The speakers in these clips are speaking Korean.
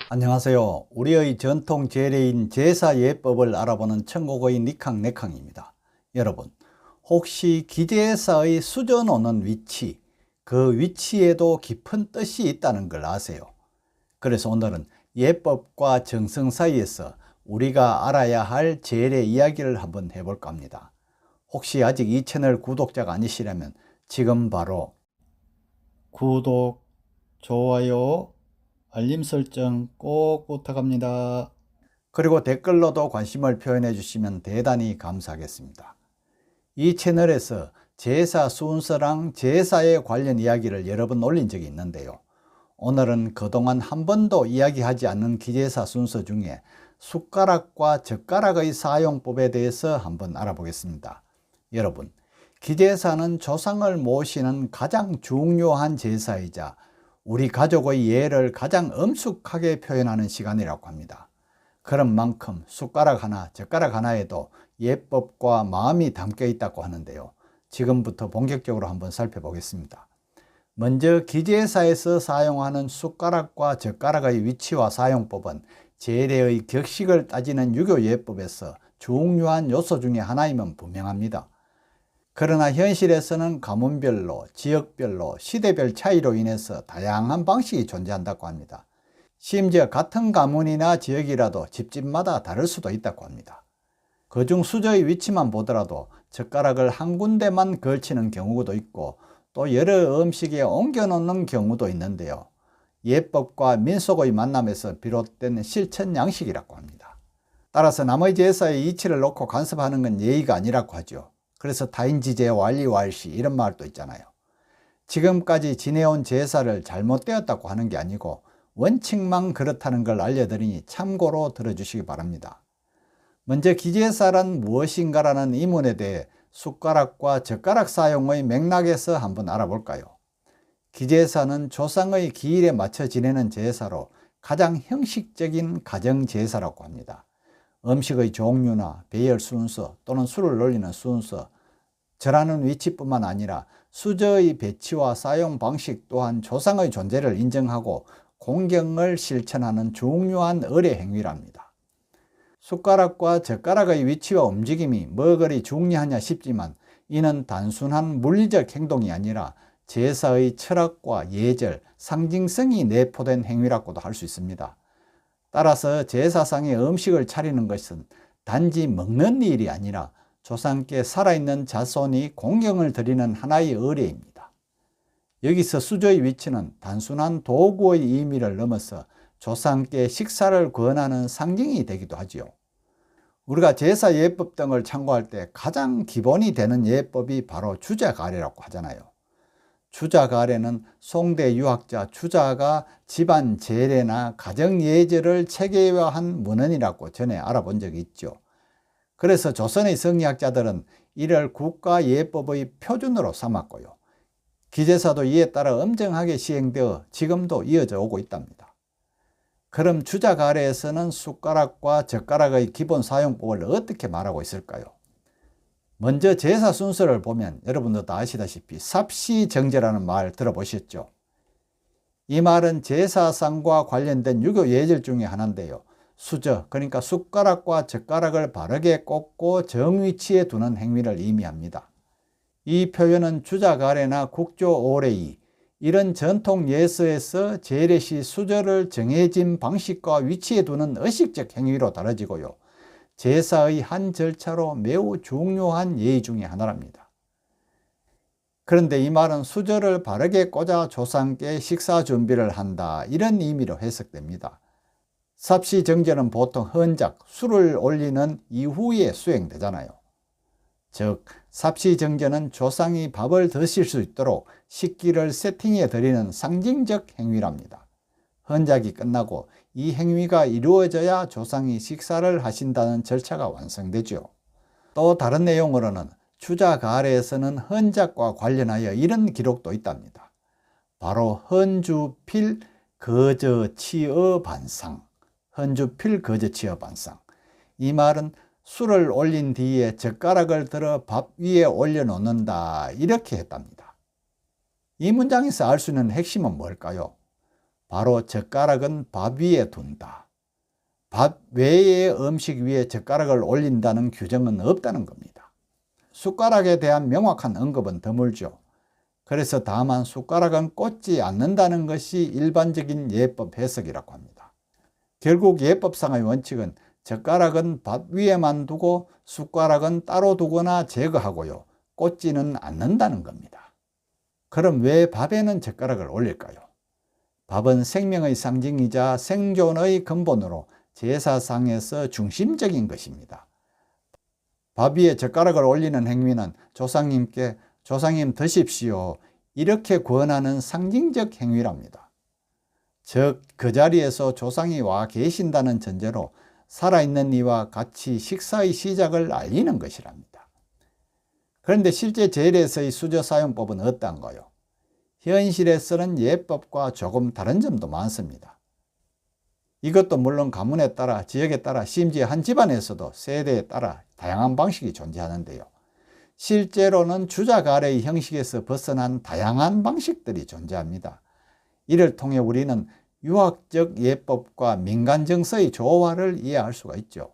안녕하세요. 우리의 전통 제례인 제사 예법을 알아보는 천국의 니캉네캉입니다. 여러분, 혹시 기제사의 수저 놓는 위치, 그 위치에도 깊은 뜻이 있다는 걸 아세요? 그래서 오늘은 예법과 정성 사이에서 우리가 알아야 할 제례 이야기를 한번 해볼까 합니다. 혹시 아직 이 채널 구독자가 아니시라면 지금 바로 구독, 좋아요, 알림 설정 꼭 부탁합니다. 그리고 댓글로도 관심을 표현해 주시면 대단히 감사하겠습니다. 이 채널에서 제사 순서랑 제사에 관련 이야기를 여러 번 올린 적이 있는데요. 오늘은 그동안 한 번도 이야기하지 않은 기제사 순서 중에 숟가락과 젓가락의 사용법에 대해서 한번 알아보겠습니다. 여러분, 기제사는 조상을 모시는 가장 중요한 제사이자 우리 가족의 예를 가장 엄숙하게 표현하는 시간이라고 합니다. 그런 만큼 숟가락 하나, 젓가락 하나에도 예법과 마음이 담겨 있다고 하는데요. 지금부터 본격적으로 한번 살펴보겠습니다. 먼저 기제사에서 사용하는 숟가락과 젓가락의 위치와 사용법은 제례의 격식을 따지는 유교 예법에서 중요한 요소 중에 하나임은 분명합니다. 그러나 현실에서는 가문별로, 지역별로, 시대별 차이로 인해서 다양한 방식이 존재한다고 합니다. 심지어 같은 가문이나 지역이라도 집집마다 다를 수도 있다고 합니다. 그중 수저의 위치만 보더라도 젓가락을 한 군데만 걸치는 경우도 있고 또 여러 음식에 옮겨 놓는 경우도 있는데요. 예법과 민속의 만남에서 비롯된 실천 양식이라고 합니다. 따라서 남의 제사에 이치를 놓고 간섭하는 건 예의가 아니라고 하죠. 그래서 타인지제 완리왈시 이런 말도 있잖아요. 지금까지 지내온 제사를 잘못되었다고 하는 게 아니고 원칙만 그렇다는 걸 알려드리니 참고로 들어주시기 바랍니다. 먼저 기제사란 무엇인가라는 의문에 대해 숟가락과 젓가락 사용의 맥락에서 한번 알아볼까요? 기제사는 조상의 기일에 맞춰 지내는 제사로 가장 형식적인 가정 제사라고 합니다. 음식의 종류나 배열 순서 또는 술을 올리는 순서, 절하는 위치뿐만 아니라 수저의 배치와 사용 방식 또한 조상의 존재를 인정하고 공경을 실천하는 중요한 의례 행위랍니다. 숟가락과 젓가락의 위치와 움직임이 뭐 그리 중요하냐 싶지만 이는 단순한 물리적 행동이 아니라 제사의 철학과 예절, 상징성이 내포된 행위라고도 할 수 있습니다. 따라서 제사상의 음식을 차리는 것은 단지 먹는 일이 아니라 조상께 살아있는 자손이 공경을 드리는 하나의 의례입니다. 여기서 수저의 위치는 단순한 도구의 의미를 넘어서 조상께 식사를 권하는 상징이 되기도 하지요. 우리가 제사 예법 등을 참고할 때 가장 기본이 되는 예법이 바로 주자가례라고 하잖아요. 주자가례는 송대 유학자 주자가 집안 제례나 가정 예절을 체계화한 문헌이라고 전에 알아본 적이 있죠. 그래서 조선의 성리학자들은 이를 국가예법의 표준으로 삼았고요. 기제사도 이에 따라 엄정하게 시행되어 지금도 이어져 오고 있답니다. 그럼 주자가례에서는 숟가락과 젓가락의 기본 사용법을 어떻게 말하고 있을까요? 먼저 제사 순서를 보면 여러분도 다 아시다시피 삽시정제라는 말 들어보셨죠? 이 말은 제사상과 관련된 유교 예절 중에 하나인데요. 수저, 그러니까 숟가락과 젓가락을 바르게 꽂고 정위치에 두는 행위를 의미합니다. 이 표현은 주자가례나 국조오레이, 이런 전통 예서에서 제례시 수저를 정해진 방식과 위치에 두는 의식적 행위로 다뤄지고요. 제사의 한 절차로 매우 중요한 예의 중에 하나랍니다. 그런데 이 말은 수저를 바르게 꽂아 조상께 식사 준비를 한다, 이런 의미로 해석됩니다. 삽시정제는 보통 헌작, 술을 올리는 이후에 수행되잖아요. 즉, 삽시정제는 조상이 밥을 드실 수 있도록 식기를 세팅해 드리는 상징적 행위랍니다. 헌작이 끝나고 이 행위가 이루어져야 조상이 식사를 하신다는 절차가 완성되죠. 또 다른 내용으로는 주자가례에서는 헌작과 관련하여 이런 기록도 있답니다. 바로 헌주필 거저치어 반상, 헌주필 거저치어 반상. 이 말은 술을 올린 뒤에 젓가락을 들어 밥 위에 올려놓는다, 이렇게 했답니다. 이 문장에서 알 수 있는 핵심은 뭘까요? 바로 젓가락은 밥 위에 둔다. 밥 외의 음식 위에 젓가락을 올린다는 규정은 없다는 겁니다. 숟가락에 대한 명확한 언급은 드물죠. 그래서 다만 숟가락은 꽂지 않는다는 것이 일반적인 예법 해석이라고 합니다. 결국 예법상의 원칙은 젓가락은 밥 위에만 두고 숟가락은 따로 두거나 제거하고요, 꽂지는 않는다는 겁니다. 그럼 왜 밥에는 젓가락을 올릴까요? 밥은 생명의 상징이자 생존의 근본으로 제사상에서 중심적인 것입니다. 밥 위에 젓가락을 올리는 행위는 조상님께 조상님 드십시오, 이렇게 권하는 상징적 행위랍니다. 즉 그 자리에서 조상이 와 계신다는 전제로 살아있는 이와 같이 식사의 시작을 알리는 것이랍니다. 그런데 실제 제례에서의 수저 사용법은 어떤가요? 현실에서는 예법과 조금 다른 점도 많습니다. 이것도 물론 가문에 따라, 지역에 따라, 심지어 한 집안에서도 세대에 따라 다양한 방식이 존재하는데요. 실제로는 주자가래의 형식에서 벗어난 다양한 방식들이 존재합니다. 이를 통해 우리는 유학적 예법과 민간 정서의 조화를 이해할 수가 있죠.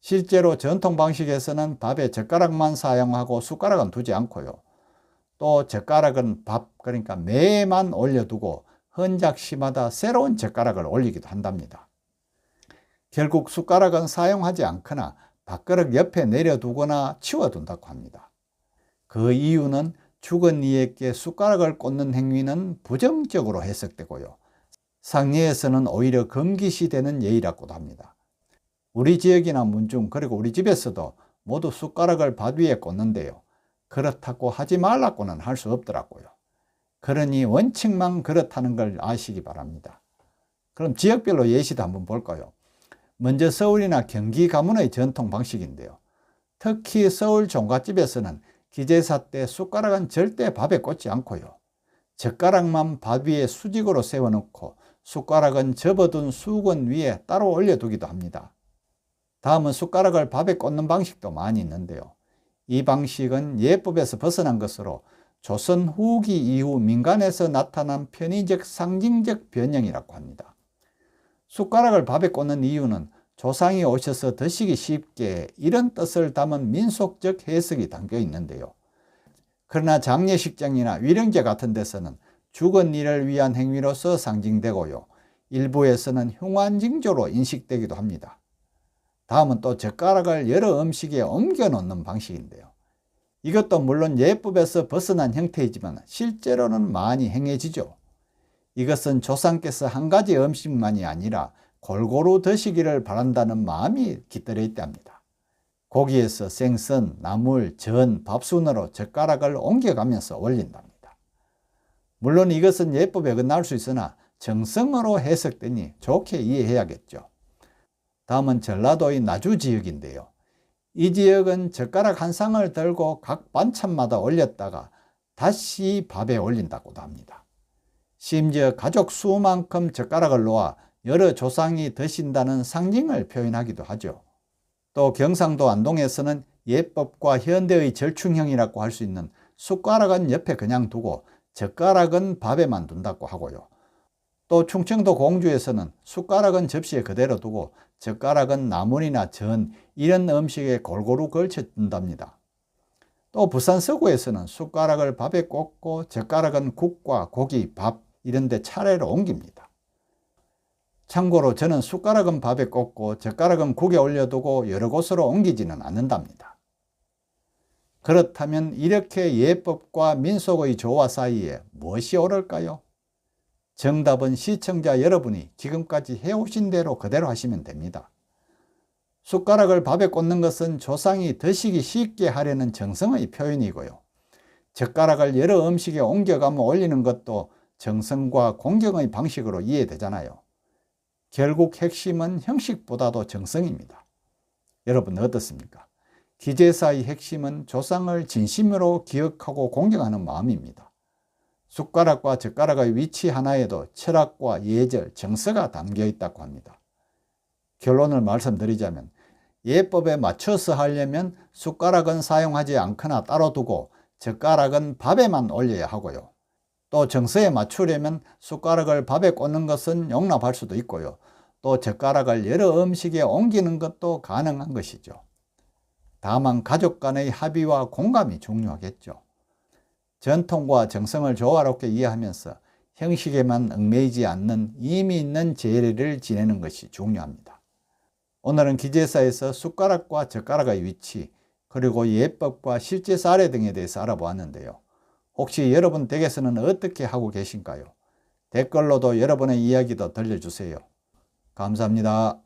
실제로 전통 방식에서는 밥에 젓가락만 사용하고 숟가락은 두지 않고요, 또 젓가락은 밥, 그러니까 매에만 올려두고 헌작시마다 새로운 젓가락을 올리기도 한답니다. 결국 숟가락은 사용하지 않거나 밥그릇 옆에 내려두거나 치워둔다고 합니다. 그 이유는 죽은 이에게 숟가락을 꽂는 행위는 부정적으로 해석되고요, 상례에서는 오히려 금기시되는 예의라고도 합니다. 우리 지역이나 문중, 그리고 우리 집에서도 모두 숟가락을 밥 위에 꽂는데요, 그렇다고 하지 말라고는 할 수 없더라고요. 그러니 원칙만 그렇다는 걸 아시기 바랍니다. 그럼 지역별로 예시도 한번 볼까요? 먼저 서울이나 경기 가문의 전통 방식인데요. 특히 서울 종갓집에서는 기제사 때 숟가락은 절대 밥에 꽂지 않고요, 젓가락만 밥 위에 수직으로 세워놓고 숟가락은 접어둔 수건 위에 따로 올려두기도 합니다. 다음은 숟가락을 밥에 꽂는 방식도 많이 있는데요. 이 방식은 예법에서 벗어난 것으로 조선 후기 이후 민간에서 나타난 편의적 상징적 변형이라고 합니다. 숟가락을 밥에 꽂는 이유는 조상이 오셔서 드시기 쉽게, 이런 뜻을 담은 민속적 해석이 담겨 있는데요. 그러나 장례식장이나 위령제 같은 데서는 죽은 이를 위한 행위로서 상징되고요, 일부에서는 흉환징조로 인식되기도 합니다. 다음은 또 젓가락을 여러 음식에 옮겨 놓는 방식인데요. 이것도 물론 예법에서 벗어난 형태이지만 실제로는 많이 행해지죠. 이것은 조상께서 한 가지 음식만이 아니라 골고루 드시기를 바란다는 마음이 깃들어 있답니다. 고기에서 생선, 나물, 전, 밥 순으로 젓가락을 옮겨가면서 올린답니다. 물론 이것은 예법에 어긋날 수 있으나 정성으로 해석되니 좋게 이해해야겠죠. 다음은 전라도의 나주 지역인데요. 이 지역은 젓가락 한 쌍을 들고 각 반찬마다 올렸다가 다시 밥에 올린다고도 합니다. 심지어 가족 수만큼 젓가락을 놓아 여러 조상이 드신다는 상징을 표현하기도 하죠. 또 경상도 안동에서는 예법과 현대의 절충형이라고 할 수 있는 숟가락은 옆에 그냥 두고 젓가락은 밥에만 둔다고 하고요. 또 충청도 공주에서는 숟가락은 접시에 그대로 두고 젓가락은 나물이나 전, 이런 음식에 골고루 걸쳐 둔답니다. 또 부산 서구에서는 숟가락을 밥에 꽂고 젓가락은 국과 고기, 밥 이런 데 차례로 옮깁니다. 참고로 저는 숟가락은 밥에 꽂고 젓가락은 국에 올려두고 여러 곳으로 옮기지는 않는답니다. 그렇다면 이렇게 예법과 민속의 조화 사이에 무엇이 옳을까요? 정답은 시청자 여러분이 지금까지 해오신 대로 그대로 하시면 됩니다. 숟가락을 밥에 꽂는 것은 조상이 드시기 쉽게 하려는 정성의 표현이고요. 젓가락을 여러 음식에 옮겨가며 올리는 것도 정성과 공경의 방식으로 이해되잖아요. 결국 핵심은 형식보다도 정성입니다. 여러분 어떻습니까? 기제사의 핵심은 조상을 진심으로 기억하고 공경하는 마음입니다. 숟가락과 젓가락의 위치 하나에도 철학과 예절, 정서가 담겨 있다고 합니다. 결론을 말씀드리자면 예법에 맞춰서 하려면 숟가락은 사용하지 않거나 따로 두고 젓가락은 밥에만 올려야 하고요. 또 정서에 맞추려면 숟가락을 밥에 꽂는 것은 용납할 수도 있고요. 또 젓가락을 여러 음식에 옮기는 것도 가능한 것이죠. 다만 가족 간의 합의와 공감이 중요하겠죠. 전통과 정성을 조화롭게 이해하면서 형식에만 얽매이지 않는 의미 있는 제례를 지내는 것이 중요합니다. 오늘은 기제사에서 숟가락과 젓가락의 위치, 그리고 예법과 실제 사례 등에 대해서 알아보았는데요. 혹시 여러분 댁에서는 어떻게 하고 계신가요? 댓글로도 여러분의 이야기도 들려주세요. 감사합니다.